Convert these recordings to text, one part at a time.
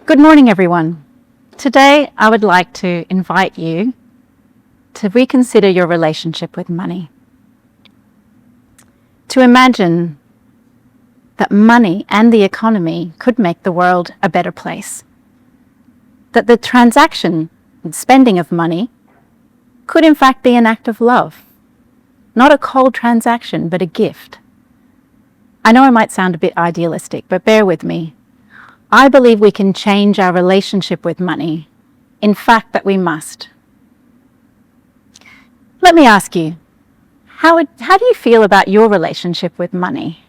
Good morning, everyone. Today, I would like to invite you to reconsider your relationship with money. To imagine that money and the economy could make the world a better place. That the transaction and spending of money could in fact be an act of love. Not a cold transaction, but a gift. I know I might sound a bit idealistic, but bear with me. I believe we can change our relationship with money. In fact, that we must. Let me ask you, how do you feel about your relationship with money?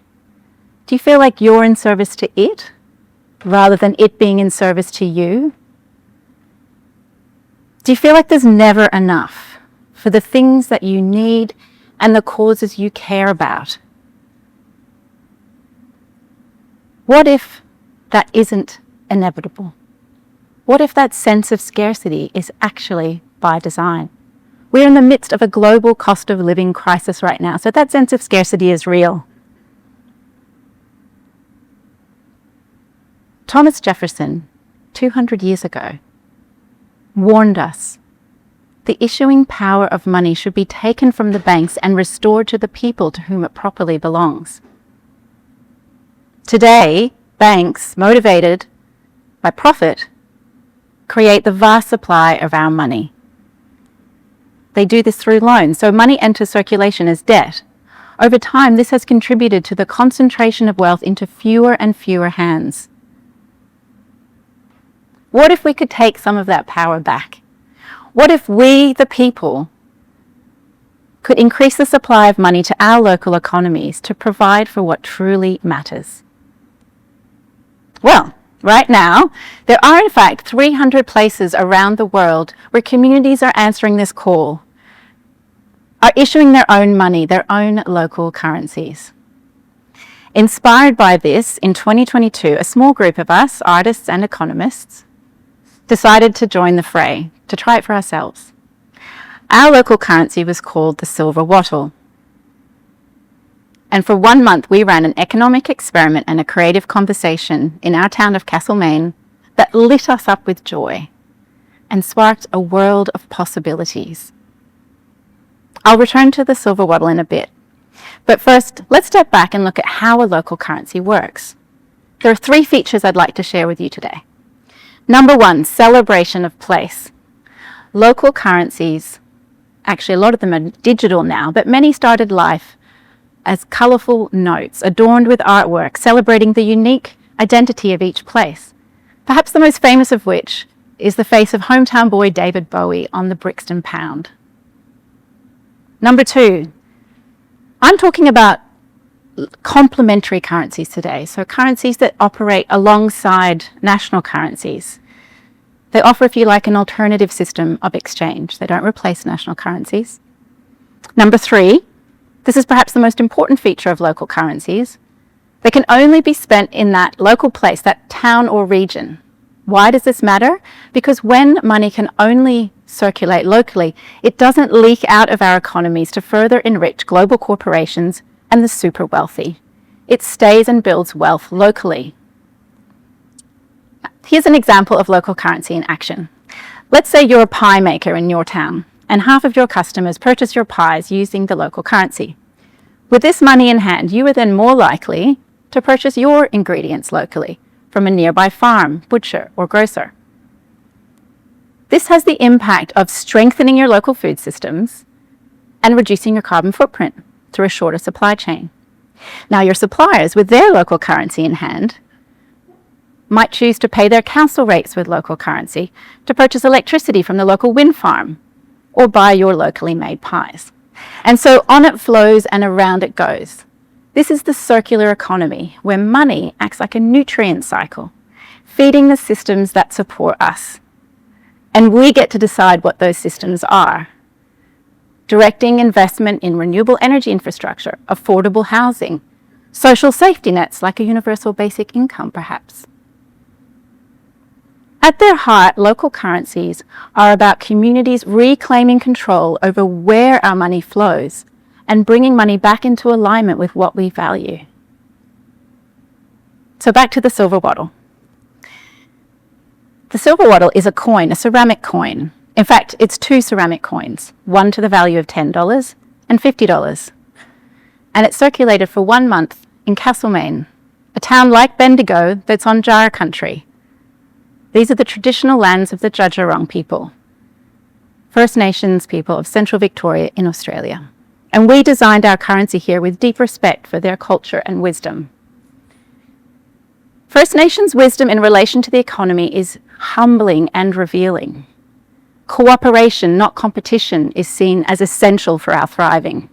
Do you feel like you're in service to it, rather than it being in service to you? Do you feel like there's never enough for the things that you need and the causes you care about? What if that isn't inevitable? What if that sense of scarcity is actually by design? We're in the midst of a global cost of living crisis right now, so that sense of scarcity is real. Thomas Jefferson, 200 years ago, warned us the issuing power of money should be taken from the banks and restored to the people to whom it properly belongs. Today, banks, motivated by profit, create the vast supply of our money. They do this through loans, so money enters circulation as debt. Over time, this has contributed to the concentration of wealth into fewer and fewer hands. What if we could take some of that power back? What if we, the people, could increase the supply of money to our local economies to provide for what truly matters? Well, right now, there are in fact 300 places around the world where communities are answering this call, are issuing their own money, their own local currencies. Inspired by this, in 2022, a small group of us, artists and economists, decided to join the fray, to try it for ourselves. Our local currency was called the silver wattle. And for 1 month, we ran an economic experiment and a creative conversation in our town of Castlemaine that lit us up with joy and sparked a world of possibilities. I'll return to the silver wattle in a bit. But first, let's step back and look at how a local currency works. There are 3 features I'd like to share with you today. Number 1, celebration of place. Local currencies, actually a lot of them are digital now, but many started life as colourful notes adorned with artwork celebrating the unique identity of each place. Perhaps the most famous of which is the face of hometown boy David Bowie on the Brixton pound. Number 2, I'm talking about complementary currencies today, so currencies that operate alongside national currencies. They offer, if you like, an alternative system of exchange. They don't replace national currencies. Number 3, this is perhaps the most important feature of local currencies. They can only be spent in that local place, that town or region. Why does this matter? Because when money can only circulate locally, it doesn't leak out of our economies to further enrich global corporations and the super wealthy. It stays and builds wealth locally. Here's an example of local currency in action. Let's say you're a pie maker in your town, and half of your customers purchase your pies using the local currency. With this money in hand, you are then more likely to purchase your ingredients locally from a nearby farm, butcher, or grocer. This has the impact of strengthening your local food systems and reducing your carbon footprint through a shorter supply chain. Now, your suppliers, with their local currency in hand, might choose to pay their council rates with local currency to purchase electricity from the local wind farm or buy your locally made pies. And so on it flows and around it goes. This is the circular economy where money acts like a nutrient cycle, feeding the systems that support us. And we get to decide what those systems are. Directing investment in renewable energy infrastructure, affordable housing, social safety nets like a universal basic income perhaps. At their heart, local currencies are about communities reclaiming control over where our money flows and bringing money back into alignment with what we value. So back to the silver wattle. The silver wattle is a coin, a ceramic coin. In fact, it's 2 ceramic coins, one to the value of $10 and $50. And it's circulated for 1 month in Castlemaine, a town like Bendigo that's on Djaara Country. These are the traditional lands of the Djaara people, First Nations people of Central Victoria in Australia. And we designed our currency here with deep respect for their culture and wisdom. First Nations wisdom in relation to the economy is humbling and revealing. Cooperation, not competition, is seen as essential for our thriving.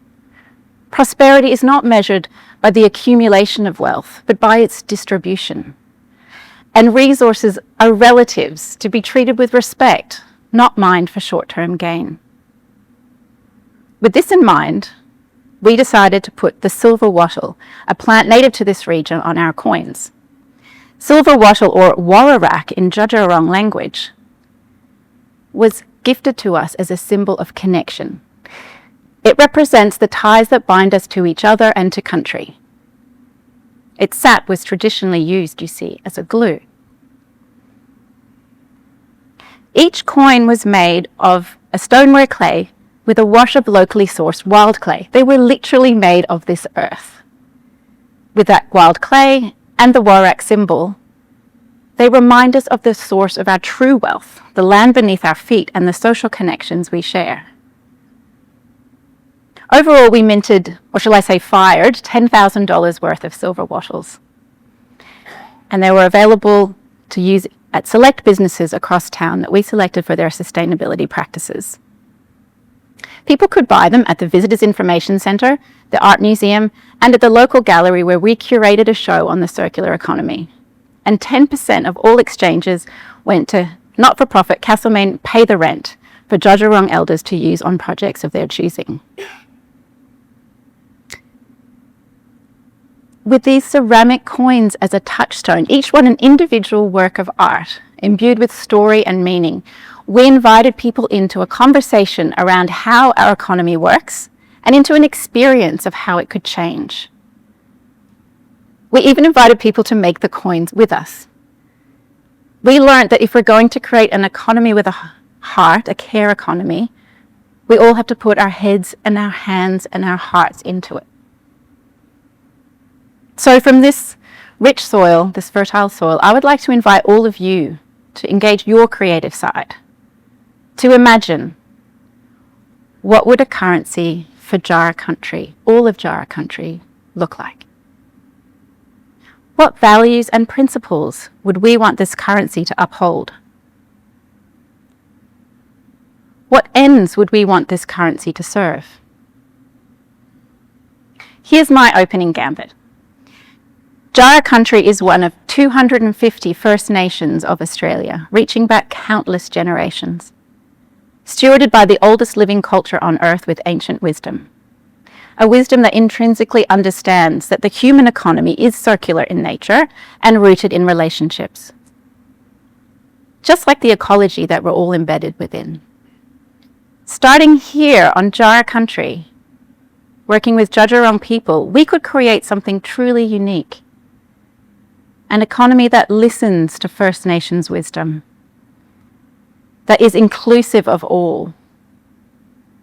Prosperity is not measured by the accumulation of wealth, but by its distribution. And resources are relatives to be treated with respect, not mined for short-term gain. With this in mind, we decided to put the silver wattle, a plant native to this region, on our coins. Silver wattle, or warrarak in Djaara language, was gifted to us as a symbol of connection. It represents the ties that bind us to each other and to country. Its sap was traditionally used, you see, as a glue. Each coin was made of a stoneware clay with a wash of locally sourced wild clay. They were literally made of this earth. With that wild clay and the warrarak symbol, they remind us of the source of our true wealth, the land beneath our feet and the social connections we share. Overall, we minted, or shall I say fired, $10,000 worth of silver wattles. And they were available to use at select businesses across town that we selected for their sustainability practices. People could buy them at the Visitors Information Centre, the Art Museum, and at the local gallery where we curated a show on the circular economy. And 10% of all exchanges went to not-for-profit Castlemaine Pay the Rent for Djaara elders to use on projects of their choosing. With these ceramic coins as a touchstone, each one an individual work of art, imbued with story and meaning, we invited people into a conversation around how our economy works and into an experience of how it could change. We even invited people to make the coins with us. We learned that if we're going to create an economy with a heart, a care economy, we all have to put our heads and our hands and our hearts into it. So from this rich soil, this fertile soil, I would like to invite all of you to engage your creative side, to imagine what would a currency for Djaara Country, all of Djaara Country, look like? What values and principles would we want this currency to uphold? What ends would we want this currency to serve? Here's my opening gambit. Djaara Country is one of 250 First Nations of Australia, reaching back countless generations, stewarded by the oldest living culture on earth with ancient wisdom, a wisdom that intrinsically understands that the human economy is circular in nature and rooted in relationships, just like the ecology that we're all embedded within. Starting here on Djaara Country, working with Djaara people, we could create something truly unique. An economy that listens to First Nations wisdom, that is inclusive of all,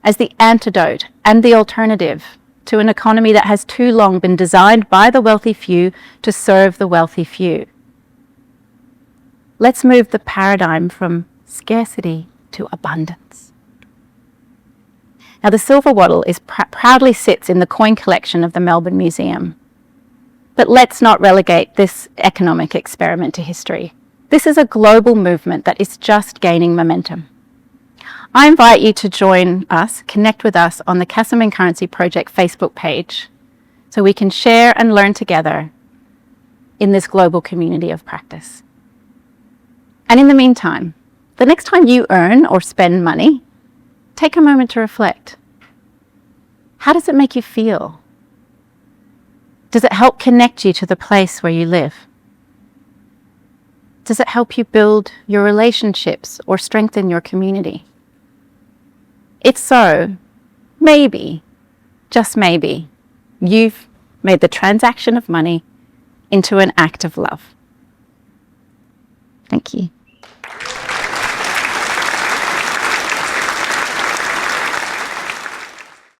as the antidote and the alternative to an economy that has too long been designed by the wealthy few to serve the wealthy few. Let's move the paradigm from scarcity to abundance. Now, the silver wattle proudly sits in the coin collection of the Melbourne Museum. But let's not relegate this economic experiment to history. This is a global movement that is just gaining momentum. I invite you to join us, connect with us on the Castlemaine Currency Project Facebook page so we can share and learn together in this global community of practice. And in the meantime, the next time you earn or spend money, take a moment to reflect. How does it make you feel? Does it help connect you to the place where you live? Does it help you build your relationships or strengthen your community? If so, maybe, just maybe, you've made the transaction of money into an act of love. Thank you.